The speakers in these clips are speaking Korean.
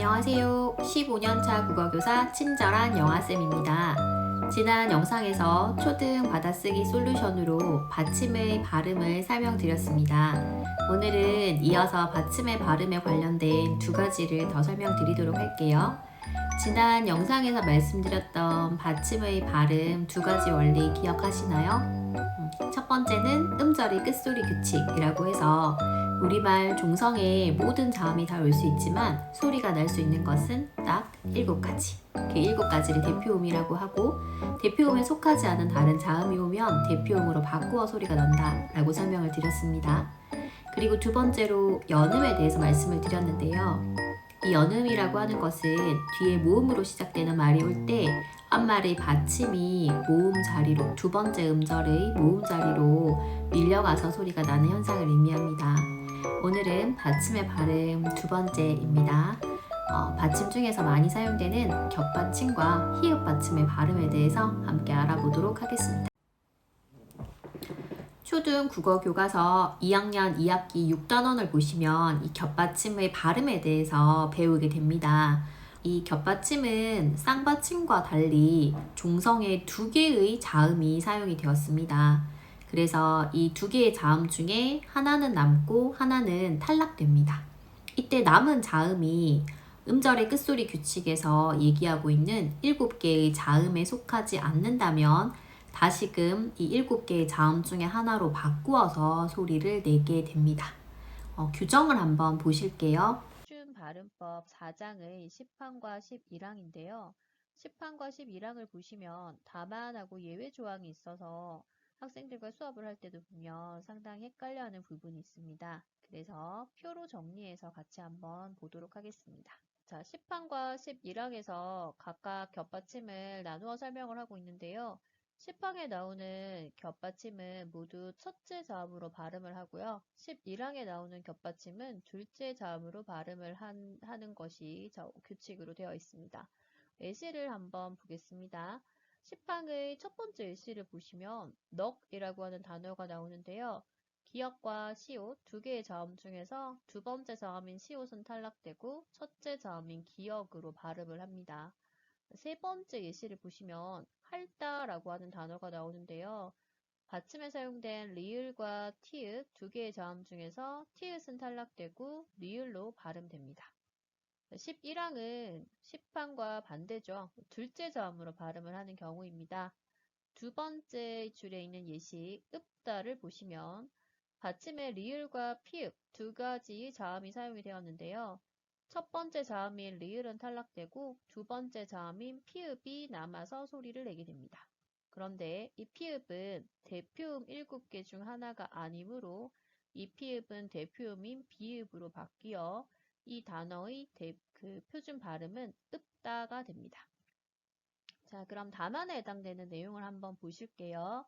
안녕하세요. 15년차 국어교사 친절한 영아쌤입니다. 지난 영상에서 초등 받아쓰기 솔루션으로 받침의 발음을 설명드렸습니다. 오늘은 이어서 받침의 발음에 관련된 두 가지를 더 설명드리도록 할게요. 지난 영상에서 말씀드렸던 받침의 발음 두 가지 원리 기억하시나요? 첫 번째는 음절의 끝소리 규칙이라고 해서 우리말 종성에 모든 자음이 다 올 수 있지만 소리가 날 수 있는 것은 딱 7가지. 그 7가지를 대표음이라고 하고 대표음에 속하지 않은 다른 자음이 오면 대표음으로 바꾸어 소리가 난다 라고 설명을 드렸습니다. 그리고 두 번째로 연음에 대해서 말씀을 드렸는데요. 이 연음이라고 하는 것은 뒤에 모음으로 시작되는 말이 올 때 앞말의 받침이 모음 자리로 두 번째 음절의 모음 자리로 밀려가서 소리가 나는 현상을 의미합니다. 오늘은 받침의 발음 두 번째입니다. 받침 중에서 많이 사용되는 격받침과 히읗 받침의 발음에 대해서 함께 알아보도록 하겠습니다. 초등 국어 교과서 2학년 2학기 6단원을 보시면 이 겹받침의 발음에 대해서 배우게 됩니다. 이 겹받침은 쌍받침과 달리 종성에 2개의 자음이 사용이 되었습니다. 그래서 이 2개의 자음 중에 하나는 남고 하나는 탈락됩니다. 이때 남은 자음이 음절의 끝소리 규칙에서 얘기하고 있는 7개의 자음에 속하지 않는다면 다시금 이 7개의 자음 중에 하나로 바꾸어서 소리를 내게 됩니다. 규정을 한번 보실게요. 표준 발음법 4장의 10항과 11항인데요. 10항과 11항을 보시면 다만하고 예외 조항이 있어서 학생들과 수업을 할 때도 보면 상당히 헷갈려하는 부분이 있습니다. 그래서 표로 정리해서 같이 한번 보도록 하겠습니다. 자, 10항과 11항에서 각각 겹받침을 나누어 설명을 하고 있는데요. 10항에 나오는 겹받침은 모두 첫째 자음으로 발음을 하고요. 11항에 나오는 겹받침은 둘째 자음으로 발음을 하는 것이 규칙으로 되어 있습니다. 예시를 한번 보겠습니다. 10항의 첫 번째 예시를 보시면 넋이라고 하는 단어가 나오는데요. 기역과 시옷 두 개의 자음 중에서 두 번째 자음인 시옷은 탈락되고 첫째 자음인 기역으로 발음을 합니다. 세 번째 예시를 보시면 할다라고 하는 단어가 나오는데요. 받침에 사용된 리을과 티읕 두 개의 자음 중에서 티읕은 탈락되고 리을로 발음됩니다. 11항은 10항과 반대죠. 둘째 자음으로 발음을 하는 경우입니다. 두 번째 줄에 있는 예시 읍다를 보시면 받침에 리을과 피읍 두 가지 자음이 사용이 되었는데요. 첫 번째 자음인 리을은 탈락되고 두 번째 자음인 피읍이 남아서 소리를 내게 됩니다. 그런데 이 피읍은 대표음 7개 중 하나가 아니므로 이 피읍은 대표음인 비읍으로 바뀌어 이 단어의 표준 발음은 읍다가 됩니다. 자, 그럼 다만에 해당되는 내용을 한번 보실게요.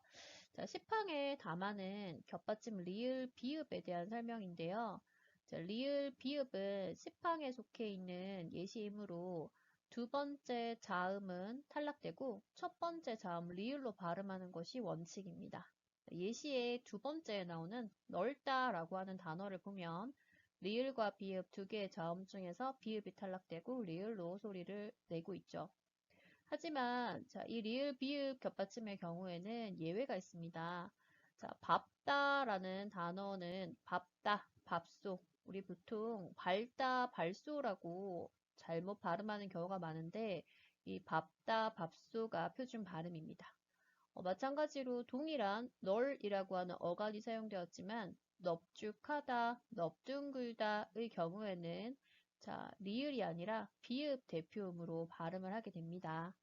자, 10항의 다만은 겹받침 리을, 비읍에 대한 설명인데요. 자, 리을, 비읍은 10항에 속해 있는 예시이므로 두 번째 자음은 탈락되고 첫 번째 자음 리을로 발음하는 것이 원칙입니다. 예시의 두 번째에 나오는 넓다라고 하는 단어를 보면 리을과 비읍 두 개의 자음 중에서 비읍이 탈락되고 리을로 소리를 내고 있죠. 하지만 이 리을 비읍 겹받침의 경우에는 예외가 있습니다. 자, 밥다라는 단어는 밥다, 밥소. 우리 보통 발다, 발소라고 잘못 발음하는 경우가 많은데 이 밥다, 밥소가 표준 발음입니다. 마찬가지로 동일한 널이라고 하는 어간이 사용되었지만 넙죽하다, 넙둥글다의 경우에는 리을이 아니라 비읍 대표음으로 발음을 하게 됩니다.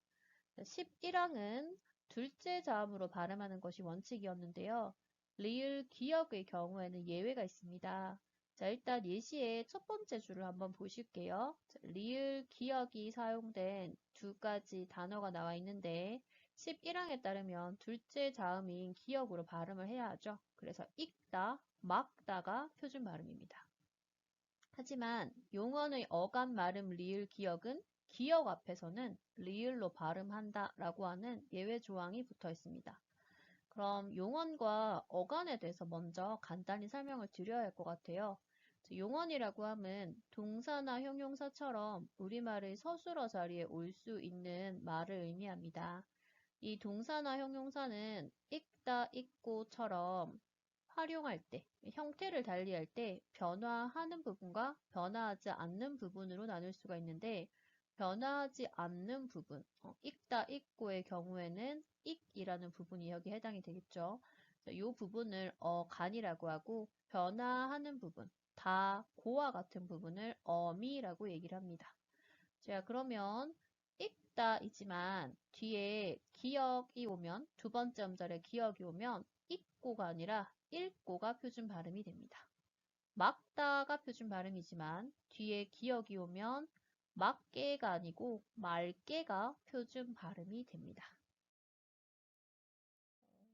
11항은 둘째 자음으로 발음하는 것이 원칙이었는데요. 리을 기역의 경우에는 예외가 있습니다. 자, 일단 예시의 첫 번째 줄을 한번 보실게요. 리을 기역이 사용된 두 가지 단어가 나와 있는데 11항에 따르면 둘째 자음인 기역으로 발음을 해야 하죠. 그래서 읽다, 막다가 표준 발음입니다. 하지만 용언의 어감 발음 리을 기역은 기역 앞에서는 리을로 발음한다 라고 하는 예외 조항이 붙어 있습니다. 그럼 용언과 어간에 대해서 먼저 간단히 설명을 드려야 할 것 같아요. 용언이라고 함은 동사나 형용사처럼 우리말의 서술어 자리에 올 수 있는 말을 의미합니다. 이 동사나 형용사는 읽다, 읽고처럼 활용할 때, 형태를 달리할 때 변화하는 부분과 변화하지 않는 부분으로 나눌 수가 있는데, 변화하지 않는 부분, 읽다, 읽고의 경우에는 읽이라는 부분이 여기에 해당이 되겠죠. 이 부분을 간이라고 하고, 변화하는 부분, 다, 고와 같은 부분을 어미라고 얘기를 합니다. 자, 그러면 읽다이지만 뒤에 기억이 오면, 두 번째 음절에 기억이 오면 읽고가 아니라 읽고가 표준 발음이 됩니다. 막다가 표준 발음이지만 뒤에 기억이 오면 막게가 아니고 말게가 표준 발음이 됩니다.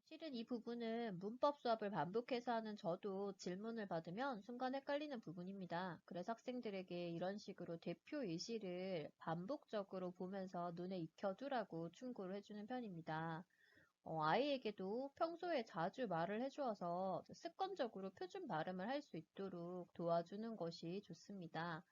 실은 이 부분은 문법 수업을 반복해서 하는 저도 질문을 받으면 순간 헷갈리는 부분입니다. 그래서 학생들에게 이런 식으로 대표 예시를 반복적으로 보면서 눈에 익혀두라고 충고를 해주는 편입니다. 아이에게도 평소에 자주 말을 해주어서 습관적으로 표준 발음을 할 수 있도록 도와주는 것이 좋습니다.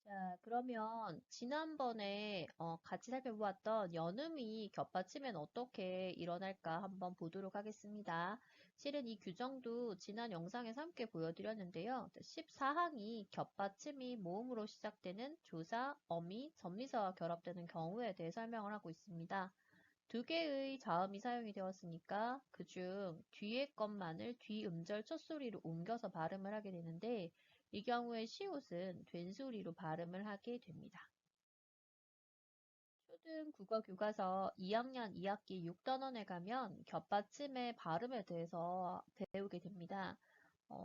자, 그러면 지난번에 같이 살펴보았던 연음이 겹받치면 어떻게 일어날까 한번 보도록 하겠습니다. 실은 이 규정도 지난 영상에서 함께 보여드렸는데요. 14항이 겹받침이 모음으로 시작되는 조사, 어미, 전미사와 결합되는 경우에 대해 설명을 하고 있습니다. 두 개의 자음이 사용이 되었으니까 그중 뒤에 것만을 뒤음절 첫소리로 옮겨서 발음을 하게 되는데 이 경우에 시옷은 된소리로 발음을 하게 됩니다. 초등 국어 교과서 2학년 2학기 6단원에 가면 겹받침의 발음에 대해서 배우게 됩니다.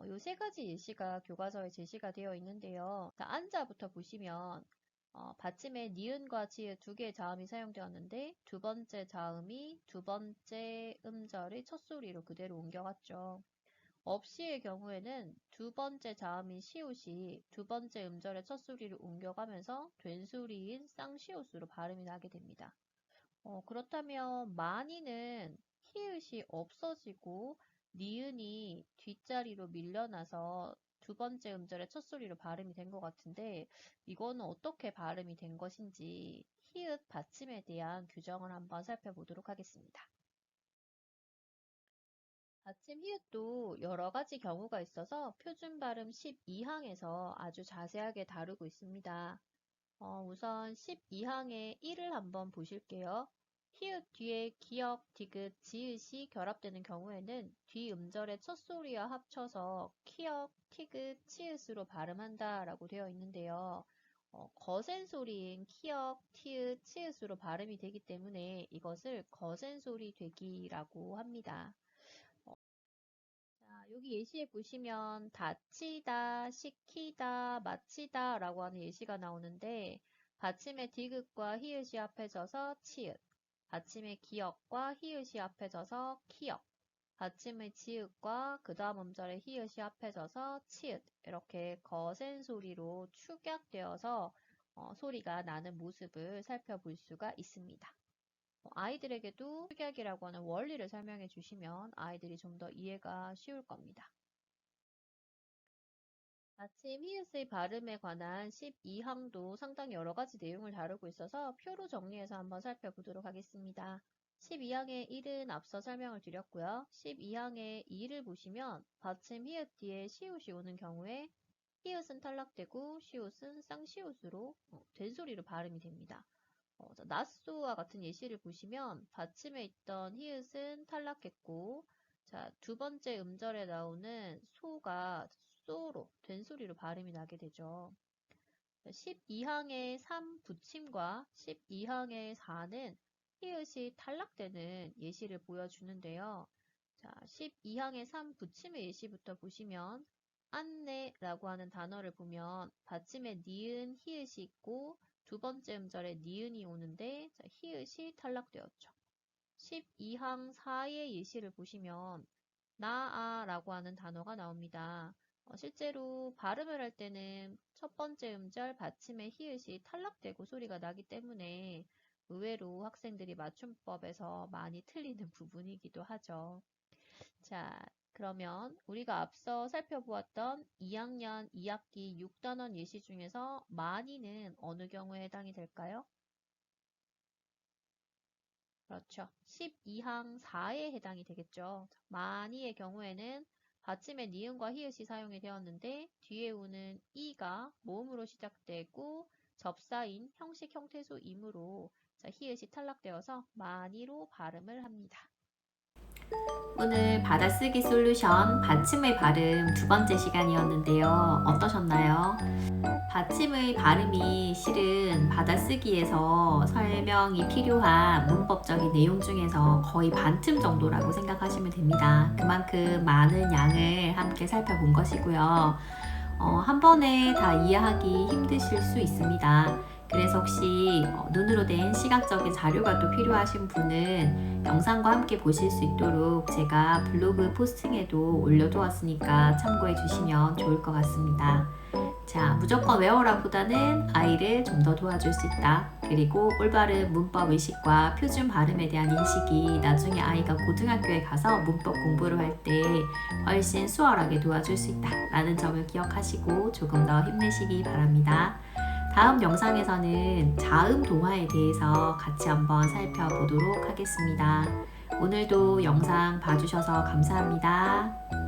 요 세 가지 예시가 교과서에 제시가 되어 있는데요. 안자부터 보시면 받침에 니은과 지읒 두 개의 자음이 사용되었는데 두 번째 자음이 두 번째 음절의 첫 소리로 그대로 옮겨갔죠. 없이의 경우에는 두 번째 자음인 시옷이 두 번째 음절의 첫 소리를 옮겨가면서 된소리인 쌍시옷으로 발음이 나게 됩니다. 그렇다면 많이는 히읗이 없어지고 니은이 뒷자리로 밀려나서 두 번째 음절의 첫 소리로 발음이 된 것 같은데 이거는 어떻게 발음이 된 것인지 히읗 받침에 대한 규정을 한번 살펴보도록 하겠습니다. 받침 히읗도 여러 가지 경우가 있어서 표준 발음 12항에서 아주 자세하게 다루고 있습니다. 우선 12항의 1을 한번 보실게요. 히읗 뒤에 기역, 디귿, 지읒이 결합되는 경우에는 뒤 음절의 첫 소리와 합쳐서 키역, 티귿, 치읓으로 발음한다 라고 되어 있는데요. 거센 소리인 키역, 티읕, 치읓으로 발음이 되기 때문에 이것을 거센 소리 되기라고 합니다. 자, 여기 예시에 보시면 다치다, 시키다, 마치다 라고 하는 예시가 나오는데 받침의 디귿과 히읗이 합해져서 치읓, 받침의 기역과 히읗이 합해져서 키역, 받침의 지읒과 그 다음 음절의 히읗이 합해져서 치읓 이렇게 거센 소리로 축약되어서 소리가 나는 모습을 살펴볼 수가 있습니다. 아이들에게도 축약이라고 하는 원리를 설명해 주시면 아이들이 좀 더 이해가 쉬울 겁니다. 받침 히읗의 발음에 관한 12항도 상당히 여러 가지 내용을 다루고 있어서 표로 정리해서 한번 살펴보도록 하겠습니다. 12항의 1은 앞서 설명을 드렸고요. 12항의 2를 보시면 받침 히읗 뒤에 시옷이 오는 경우에 히읗은 탈락되고 시옷은 쌍시옷으로 된소리로 발음이 됩니다. 나쏘와 같은 예시를 보시면 받침에 있던 히읗은 탈락했고 자, 두 번째 음절에 나오는 소가 소로 된소리로 발음이 나게 되죠. 12항의 3 붙임과 12항의 4는 히읗이 탈락되는 예시를 보여주는데요. 자, 12항의 3 붙임의 예시부터 보시면 안내라고 하는 단어를 보면 받침에 니은, 히읗이 있고 두 번째 음절에 니은이 오는데 자, 히읗이 탈락되었죠. 12항 4의 예시를 보시면 나아라고 하는 단어가 나옵니다. 실제로 발음을 할 때는 첫 번째 음절 받침의 히읗이 탈락되고 소리가 나기 때문에 의외로 학생들이 맞춤법에서 많이 틀리는 부분이기도 하죠. 자, 그러면 우리가 앞서 살펴보았던 2학년 2학기 6단원 예시 중에서 많이는 어느 경우에 해당이 될까요? 그렇죠. 12항 4에 해당이 되겠죠. 많이의 경우에는 받침에 니은과 히읗이 사용이 되었는데 뒤에 오는 이가 모음으로 시작되고 접사인 형식 형태소이므로 히읗이 탈락되어서 많이로 발음을 합니다. 오늘 받아쓰기 솔루션 받침의 발음 두 번째 시간이었는데요. 어떠셨나요? 받침의 발음이 실은 받아쓰기에서 설명이 필요한 문법적인 내용 중에서 거의 반틈 정도라고 생각하시면 됩니다. 그만큼 많은 양을 함께 살펴본 것이고요. 한 번에 다 이해하기 힘드실 수 있습니다. 그래서 혹시 눈으로 된 시각적인 자료가 또 필요하신 분은 영상과 함께 보실 수 있도록 제가 블로그 포스팅에도 올려두었으니까 참고해 주시면 좋을 것 같습니다. 자, 무조건 외워라 보다는 아이를 좀 더 도와줄 수 있다. 그리고 올바른 문법 의식과 표준 발음에 대한 인식이 나중에 아이가 고등학교에 가서 문법 공부를 할 때 훨씬 수월하게 도와줄 수 있다. 라는 점을 기억하시고 조금 더 힘내시기 바랍니다. 다음 영상에서는 자음 동화에 대해서 같이 한번 살펴보도록 하겠습니다. 오늘도 영상 봐주셔서 감사합니다.